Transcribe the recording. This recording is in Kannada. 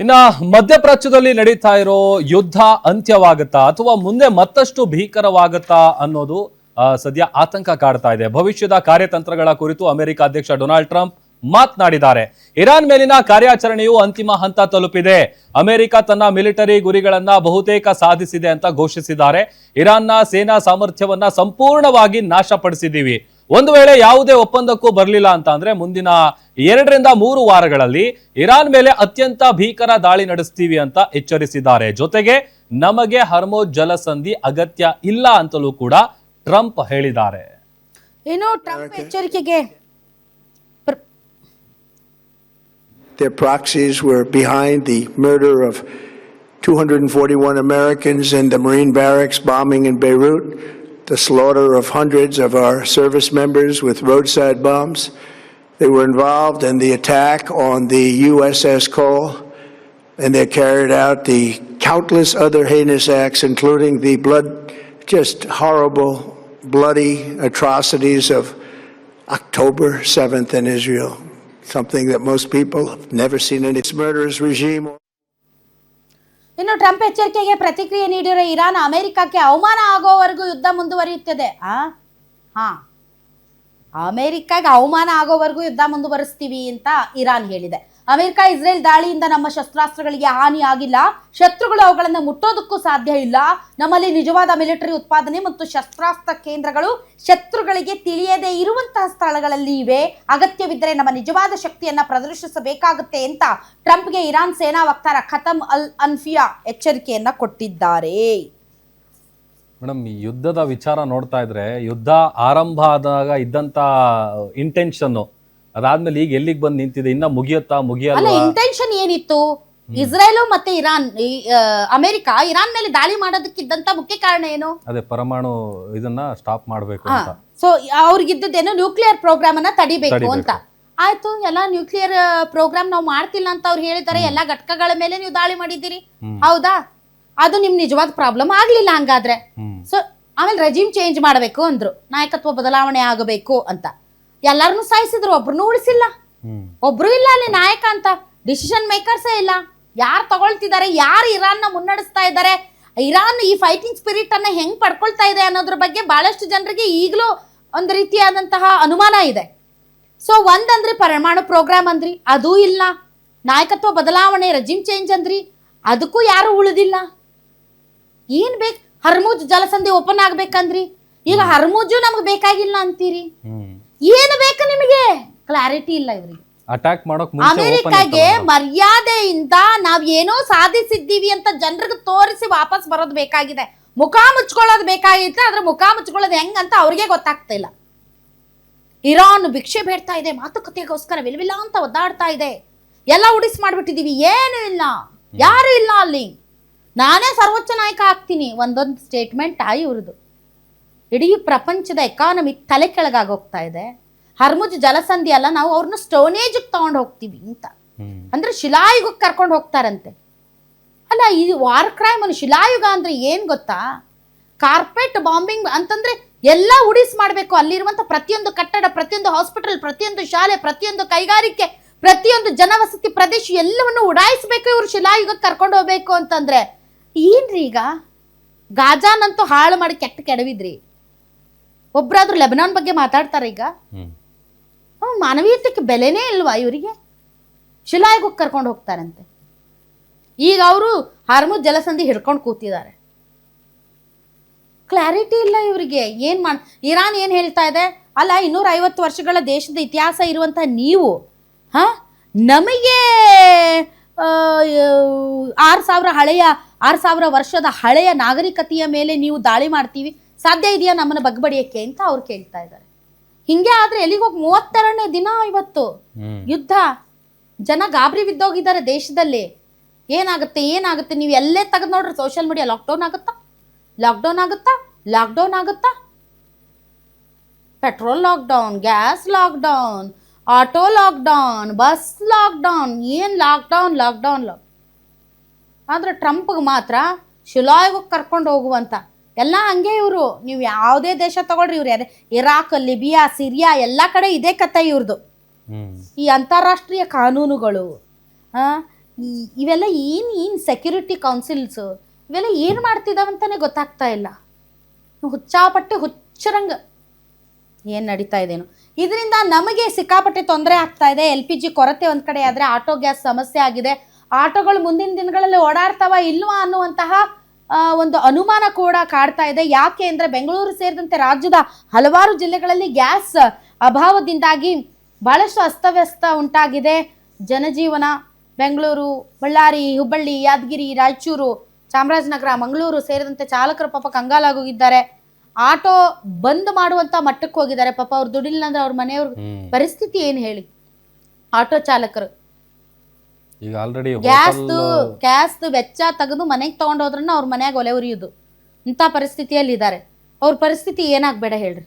ಇನ್ನ ಮಧ್ಯಪ್ರಾಚ್ಯದಲ್ಲಿ ನಡೀತಾ ಇರೋ ಯುದ್ಧ ಅಂತ್ಯವಾಗುತ್ತಾ ಅಥವಾ ಮುಂದೆ ಮತ್ತಷ್ಟು ಭೀಕರವಾಗುತ್ತಾ ಅನ್ನೋದು ಸದ್ಯ ಆತಂಕ ಕಾಡ್ತಾ ಇದೆ. ಭವಿಷ್ಯದ ಕಾರ್ಯತಂತ್ರಗಳ ಕುರಿತು ಅಮೆರಿಕ ಅಧ್ಯಕ್ಷ ಡೊನಾಲ್ಡ್ ಟ್ರಂಪ್ ಮಾತನಾಡಿದ್ದಾರೆ. ಇರಾನ್ ಮೇಲಿನ ಕಾರ್ಯಾಚರಣೆಯು ಅಂತಿಮ ಹಂತ ತಲುಪಿದೆ. ಅಮೆರಿಕ ತನ್ನ ಮಿಲಿಟರಿ ಗುರಿಗಳನ್ನ ಬಹುತೇಕ ಸಾಧಿಸಿದೆ ಅಂತ ಘೋಷಿಸಿದ್ದಾರೆ. ಇರಾನ್ನ ಸೇನಾ ಸಾಮರ್ಥ್ಯವನ್ನ ಸಂಪೂರ್ಣವಾಗಿ ನಾಶಪಡಿಸಿದ್ದೀವಿ. ಒಂದು ವೇಳೆ ಯಾವುದೇ ಒಪ್ಪಂದಕ್ಕೂ ಬರಲಿಲ್ಲ ಅಂತ ಅಂದ್ರೆ ಮುಂದಿನ 2 ರಿಂದ 3 ವಾರಗಳಲ್ಲಿ ಇರಾನ್ ಮೇಲೆ ಅತ್ಯಂತ ಭೀಕರ ದಾಳಿ ನಡೆಸ್ತೀವಿ ಅಂತ ಎಚ್ಚರಿಸಿದ್ದಾರೆ. ಜೊತೆಗೆ ನಮಗೆ ಹರ್ಮೋಜ್ ಜಲಸಂಧಿ ಅಗತ್ಯ ಇಲ್ಲ ಅಂತಲೂ ಕೂಡ ಟ್ರಂಪ್ ಹೇಳಿದ್ದಾರೆ. ಏನು Trump ಎಚ್ಚರಿಕೆಗೆ Their proxies were behind the murder of 241 Americans in the Marine barracks bombing in Beirut, the slaughter of hundreds of our service members with roadside bombs. They were involved in the attack on the USS Cole, and they carried out the countless other heinous acts, including the just horrible, bloody atrocities of October 7th in Israel. Something that most people have never seen in its murderous regime. ಇನ್ನು ಟ್ರಂಪ್ ಎಚ್ಚರಿಕೆಗೆ ಪ್ರತಿಕ್ರಿಯೆ ನೀಡಿರೋ ಇರಾನ್ ಅಮೆರಿಕಕ್ಕೆ ಅವಮಾನ ಆಗೋವರೆಗೂ ಯುದ್ಧ ಮುಂದುವರಿಯುತ್ತದೆ. ಅಮೆರಿಕಾಗೆ ಅವಮಾನ ಆಗೋವರೆಗೂ ಯುದ್ಧ ಮುಂದುವರಿಸ್ತೀವಿ ಅಂತ ಇರಾನ್ ಹೇಳಿದೆ. ಅಮೆರಿಕ ಇಸ್ರೇಲ್ ದಾಳಿಯಿಂದ ನಮ್ಮ ಶಸ್ತ್ರಾಸ್ತ್ರಗಳಿಗೆ ಹಾನಿ ಆಗಿಲ್ಲ, ಶತ್ರುಗಳು ಅವುಗಳನ್ನು ಮುಟ್ಟೋದಕ್ಕೂ ಸಾಧ್ಯ ಇಲ್ಲ. ನಮ್ಮಲ್ಲಿ ನಿಜವಾದ ಮಿಲಿಟರಿ ಉತ್ಪಾದನೆ ಮತ್ತು ಶಸ್ತ್ರಾಸ್ತ್ರ ಕೇಂದ್ರಗಳು ಶತ್ರುಗಳಿಗೆ ತಿಳಿಯದೇ ಇರುವಂತಹ ಸ್ಥಳಗಳಲ್ಲಿ ಇವೆ. ಅಗತ್ಯವಿದ್ದರೆ ನಮ್ಮ ನಿಜವಾದ ಶಕ್ತಿಯನ್ನ ಪ್ರದರ್ಶಿಸಬೇಕಾಗುತ್ತೆ ಅಂತ ಟ್ರಂಪ್ಗೆ ಇರಾನ್ ಸೇನಾ ವಕ್ತಾರ ಖತಮ್ ಅಲ್ ಅನ್ಫಿಯಾ ಎಚ್ಚರಿಕೆಯನ್ನ ಕೊಟ್ಟಿದ್ದಾರೆ. ಮೇಡಮ್, ಈ ಯುದ್ಧದ ವಿಚಾರ ನೋಡ್ತಾ ಇದ್ರೆ ಯುದ್ಧ ಆರಂಭ ಆದಾಗ ಇದ್ದಂತ ಇಂಟೆನ್ಷನ್ ಅದಾದ್ಮೇಲೆ ಈಗ ಎಲ್ಲಿಗೆ ಬಂದು ನಿಂತಿದೆ, ಇನ್ನ ಮುಗಿಯಲ್ಲ. ಇಂಟೆನ್ಷನ್ ಏನಿತ್ತು? ಇಸ್ರೇಲ್ ಮತ್ತೆ ಇರಾನ್, ಅಮೆರಿಕ ಇರಾನ್ ಮೇಲೆ ದಾಳಿ ಮಾಡೋದಕ್ಕಿದ್ದಂತ ಮುಖ್ಯ ಕಾರಣ ಏನು? ಅದೇ ಪರಮಾಣು ಇದನ್ನ ಸ್ಟಾಪ್ ಮಾಡಬೇಕು ಅಂತ. ಸೊ ಅವ್ರಿಗಿದ್ದೇನು ನ್ಯೂಕ್ಲಿಯರ್ ಪ್ರೋಗ್ರಾಮ್ ಅನ್ನ ತಡಿಬೇಕು ಅಂತ. ಆಯ್ತು, ಎಲ್ಲಾ ನ್ಯೂಕ್ಲಿಯರ್ ಪ್ರೋಗ್ರಾಮ್ ನಾವು ಮಾಡ್ತಿಲ್ಲ ಅಂತ ಅವ್ರು ಹೇಳಿದ್ದಾರೆ. ಎಲ್ಲಾ ಘಟಕಗಳ ಮೇಲೆ ನೀವು ದಾಳಿ ಮಾಡಿದ್ದೀರಿ, ಹೌದಾ? ಅದು ನಿಮ್ ನಿಜವಾದ ಪ್ರಾಬ್ಲಮ್ ಆಗ್ಲಿಲ್ಲ ಹಂಗಾದ್ರೆ. ಸೊ ಆಮೇಲೆ ರೆಜಿಮ್ ಚೇಂಜ್ ಮಾಡಬೇಕು ಅಂದ್ರು, ನಾಯಕತ್ವ ಬದಲಾವಣೆ ಆಗಬೇಕು ಅಂತ. ಎಲ್ಲರನ್ನು ಸಾಯಿಸಿದ್ರು, ಒಬ್ರನ್ನೂ ಉಳಿಸಿಲ್ಲ. ಒಬ್ರು ಇಲ್ಲ ಅಲ್ಲಿ ನಾಯಕ ಅಂತ, ಡಿಸಿಷನ್ ಮೇಕರ್ಸೇ ಇಲ್ಲ. ಯಾರು ತಗೊಳ್ತಿದ್ದಾರೆ, ಯಾರು ಇರಾನ್ ನ ಮುನ್ನಡೆಸ್ತಾ ಇದ್ದಾರೆ, ಇರಾನ್ ಈ ಫೈಟಿಂಗ್ ಸ್ಪಿರಿಟ್ ಅನ್ನ ಹೆಂಗ್ ಪಡ್ಕೊಳ್ತಾ ಇದೆ ಅನ್ನೋದ್ರ ಬಗ್ಗೆ ಬಹಳಷ್ಟು ಜನರಿಗೆ ಈಗಲೂ ಒಂದು ರೀತಿಯಾದಂತಹ ಅನುಮಾನ ಇದೆ. ಸೊ ಒಂದಂದ್ರಿ ಪರಮಾಣು ಪ್ರೋಗ್ರಾಮ್ ಅಂದ್ರಿ, ಅದೂ ಇಲ್ಲ. ನಾಯಕತ್ವ ಬದಲಾವಣೆ, ರೆಜಿಮ್ ಚೇಂಜ್ ಅಂದ್ರಿ, ಅದಕ್ಕೂ ಯಾರು ಉಳಿದಿಲ್ಲ. ಏನ್ ಬೇಕು? ಹರ್ಮುಜ್ ಜಲಸಂಧಿ ಓಪನ್ ಆಗ್ಬೇಕಂದ್ರಿ, ಈಗ ಹರ್ಮುಜು ನಮ್ಗೆ ಬೇಕಾಗಿಲ್ಲ ಅಂತೀರಿ. ಏನು ಬೇಕು ನಿಮಗೆ? ಕ್ಲಾರಿಟಿ ಇಲ್ಲ ಇವ್ರಿಗೆ. ಅಟ್ಯಾಕ್ ಮಾಡೋಕ್ ಅಮೆರಿಕಾಗೆ ಮರ್ಯಾದೆಯಿಂದ ನಾವ್ ಏನೋ ಸಾಧಿಸಿದ್ದೀವಿ ಅಂತ ಜನರಿಗೆ ತೋರಿಸಿ ವಾಪಸ್ ಬರೋದು ಬೇಕಾಗಿದೆ. ಮುಖ ಮುಚ್ಕೊಳ್ಳೋದು ಬೇಕಾಗಿತ್ತು, ಆದ್ರೆ ಮುಖ ಮುಚ್ಕೊಳ್ಳೋದು ಹೆಂಗಂತ ಅವ್ರಿಗೆ ಗೊತ್ತಾಗ್ತಾ ಇಲ್ಲ. ಇರಾನ್ ಭಿಕ್ಷೆ ಬೇಡ್ತಾ ಇದೆ, ಮಾತುಕತೆಗೋಸ್ಕರ ವಿಲ್ವಿಲ್ಲ ಅಂತ ಒದ್ದಾಡ್ತಾ ಇದೆ. ಎಲ್ಲ ಉಡಿಸ್ ಮಾಡ್ಬಿಟ್ಟಿದೀವಿ, ಏನು ಇಲ್ಲ, ಯಾರು ಇಲ್ಲ ಅಲ್ಲಿ, ನಾನೇ ಸರ್ವೋಚ್ಚ ನಾಯಕ ಆಗ್ತೀನಿ. ಒಂದೊಂದು ಸ್ಟೇಟ್ಮೆಂಟ್ ಇವ್ರದ್ದು. ಇಡೀ ಪ್ರಪಂಚದ ಎಕಾನಮಿ ತಲೆ ಕೆಳಗಾಗೋಗ್ತಾ ಇದೆ. ಹರ್ಮುಜ್ ಜಲಸಂಧಿ ಅಲ್ಲ, ನಾವು ಅವ್ರನ್ನ ಸ್ಟೋನೇಜ್ ತಗೊಂಡು ಹೋಗ್ತೀವಿ ಅಂತ, ಅಂದ್ರೆ ಶಿಲಾಯುಗಕ್ಕೆ ಕರ್ಕೊಂಡು ಹೋಗ್ತಾರಂತೆ. ಅಲ್ಲ, ಈ ವಾರ್ ಕ್ರೈಮ್ ಅನ್ನು ಶಿಲಾಯುಗ ಅಂದ್ರೆ ಏನ್ ಗೊತ್ತಾ? ಕಾರ್ಪೆಟ್ ಬಾಂಬಿಂಗ್ ಅಂತಂದ್ರೆ ಎಲ್ಲ ಉಡಿಸ್ ಮಾಡ್ಬೇಕು. ಅಲ್ಲಿರುವಂತ ಪ್ರತಿಯೊಂದು ಕಟ್ಟಡ, ಪ್ರತಿಯೊಂದು ಹಾಸ್ಪಿಟಲ್, ಪ್ರತಿಯೊಂದು ಶಾಲೆ, ಪ್ರತಿಯೊಂದು ಕೈಗಾರಿಕೆ, ಪ್ರತಿಯೊಂದು ಜನವಸತಿ ಪ್ರದೇಶ ಎಲ್ಲವನ್ನು ಉಡಾಯಿಸ್ಬೇಕು. ಇವ್ರು ಶಿಲಾಯುಗಕ್ಕೆ ಕರ್ಕೊಂಡು ಹೋಗ್ಬೇಕು ಅಂತಂದ್ರೆ ಏನ್ರಿ? ಈಗ ಗಾಜಾನಂತೂ ಹಾಳು ಮಾಡಿ ಕೆಡವಿದ್ರಿ. ಒಬ್ರಾದ್ರೂ ಲೆಬನಾನ್ ಬಗ್ಗೆ ಮಾತಾಡ್ತಾರೆ ಈಗ? ಮಾನವೀಯತೆಗೆ ಬೆಲೆನೇ ಇಲ್ವಾ ಇವರಿಗೆ? ಶಿಲಾಯುಗಕ್ಕೆ ಕರ್ಕೊಂಡು ಹೋಗ್ತಾರಂತೆ. ಈಗ ಅವರು ಹರ್ಮುಜ್ ಜಲಸಂಧಿ ಹಿಡ್ಕೊಂಡು ಕೂತಿದ್ದಾರೆ. ಕ್ಲಾರಿಟಿ ಇಲ್ಲ ಇವರಿಗೆ. ಇರಾನ್ ಏನ್ ಹೇಳ್ತಾ ಇದೆ? ಅಲ್ಲ, 250 ವರ್ಷಗಳ ದೇಶದ ಇತಿಹಾಸ ಇರುವಂತ ನೀವು ನಮಗೆ 6,000 ವರ್ಷದ ಹಳೆಯ ನಾಗರಿಕತೆಯ ಮೇಲೆ ನೀವು ದಾಳಿ ಮಾಡ್ತೀವಿ, ಸಾಧ್ಯ ಇದೆಯಾ ನಮ್ಮನ್ನ ಬಗ್ಬಡಿಯಕ್ಕೆ ಅಂತ ಅವ್ರು ಕೇಳ್ತಾ ಇದ್ದಾರೆ. ಹಿಂಗೆ ಆದ್ರೆ ಎಲ್ಲಿಗೋಗಿ 32ನೇ ದಿನ ಇವತ್ತು ಯುದ್ಧ. ಜನ ಗಾಬರಿ ಬಿದ್ದೋಗಿದ್ದಾರೆ ದೇಶದಲ್ಲಿ. ಏನಾಗುತ್ತೆ ನೀವು ಎಲ್ಲೇ ತೆಗೆದು ನೋಡ್ರಿ ಸೋಷಿಯಲ್ ಮೀಡಿಯಾ. ಲಾಕ್ಡೌನ್ ಆಗುತ್ತಾ, petrol lockdown, gas lockdown, auto lockdown, bus lockdown, ಏನ್ ಲಾಕ್ಡೌನ್. ಆದ್ರೆ ಟ್ರಂಪ್ಗೆ ಮಾತ್ರ ಶಿಲಾಯುಗಕ್ಕೆ ಕರ್ಕೊಂಡು ಹೋಗುವಂತ ಎಲ್ಲ ಹಂಗೆ ಇವರು. ನೀವು ಯಾವುದೇ ದೇಶ ತಗೊಳ್ರಿ, ಇವ್ರು ಇರಾಕ್, ಲಿಬಿಯಾ, ಸಿರಿಯಾ ಎಲ್ಲ ಕಡೆ ಇದೇ ಕತೆ ಇವ್ರದ್ದು. ಈ ಅಂತಾರಾಷ್ಟ್ರೀಯ ಕಾನೂನುಗಳು, ಇವೆಲ್ಲ ಏನು ಸೆಕ್ಯೂರಿಟಿ ಕೌನ್ಸಿಲ್ಸ್ ಇವೆಲ್ಲ ಏನು ಮಾಡ್ತಿದ್ದಾವಂತಾನೆ ಗೊತ್ತಾಗ್ತಾ ಇಲ್ಲ. ಹುಚ್ಚಾಪಟ್ಟೆ ಹುಚ್ಚರಂಗ ಏನು ನಡೀತಾ ಇದೇನು. ಇದರಿಂದ ನಮಗೆ ಸಿಕ್ಕಾಪಟ್ಟೆ ತೊಂದರೆ ಆಗ್ತಾ ಇದೆ. LPG ಕೊರತೆ ಒಂದು ಕಡೆ ಆದರೆ ಆಟೋ ಗ್ಯಾಸ್ ಸಮಸ್ಯೆ ಆಗಿದೆ. ಆಟೋಗಳು ಮುಂದಿನ ದಿನಗಳಲ್ಲಿ ಓಡಾಡ್ತಾವ ಇಲ್ವಾ ಅನ್ನುವಂತಹ ಒಂದು ಅನುಮಾನ ಕೂಡ ಕಾಡ್ತಾ ಇದೆ. ಯಾಕೆ ಅಂದರೆ ಬೆಂಗಳೂರು ಸೇರಿದಂತೆ ರಾಜ್ಯದ ಹಲವಾರು ಜಿಲ್ಲೆಗಳಲ್ಲಿ ಗ್ಯಾಸ್ ಅಭಾವದಿಂದಾಗಿ ಬಹಳಷ್ಟು ಅಸ್ತವ್ಯಸ್ತ ಉಂಟಾಗಿದೆ. ಜನಜೀವನ ಬೆಂಗಳೂರು, ಬಳ್ಳಾರಿ, ಹುಬ್ಬಳ್ಳಿ, ಯಾದಗಿರಿ, ರಾಯಚೂರು, ಚಾಮರಾಜನಗರ, ಮಂಗಳೂರು ಸೇರಿದಂತೆ ಚಾಲಕರು ಪಾಪ ಕಂಗಾಲಾಗೋಗಿದ್ದಾರೆ. ಆಟೋ ಬಂದ್ ಮಾಡುವಂತ ಮಟ್ಟಕ್ಕೆ ಹೋಗಿದ್ದಾರೆ. ಪಾಪ ಅವ್ರು ದುಡಿಲಿಲ್ಲ ಅಂದ್ರೆ ಅವ್ರ ಮನೆಯವ್ರ ಪರಿಸ್ಥಿತಿ ಏನು ಹೇಳಿ. ಆಟೋ ಚಾಲಕರು ಈಗ ಆಲ್ರೆಡಿ ಗ್ಯಾಸ್ದು ವೆಚ್ಚ ತೆಗೆದು ಮನೆಗೆ ತಗೊಂಡೋದ್ರನ್ನ ಅವ್ರ ಮನ್ಯಾಗ ಒಲೆ ಉರಿಯುದು ಇಂಥ ಪರಿಸ್ಥಿತಿಯಲ್ಲಿ ಇದ್ದಾರೆ. ಅವ್ರ ಪರಿಸ್ಥಿತಿ ಏನಾಗ್ಬೇಡ ಹೇಳ್ರಿ.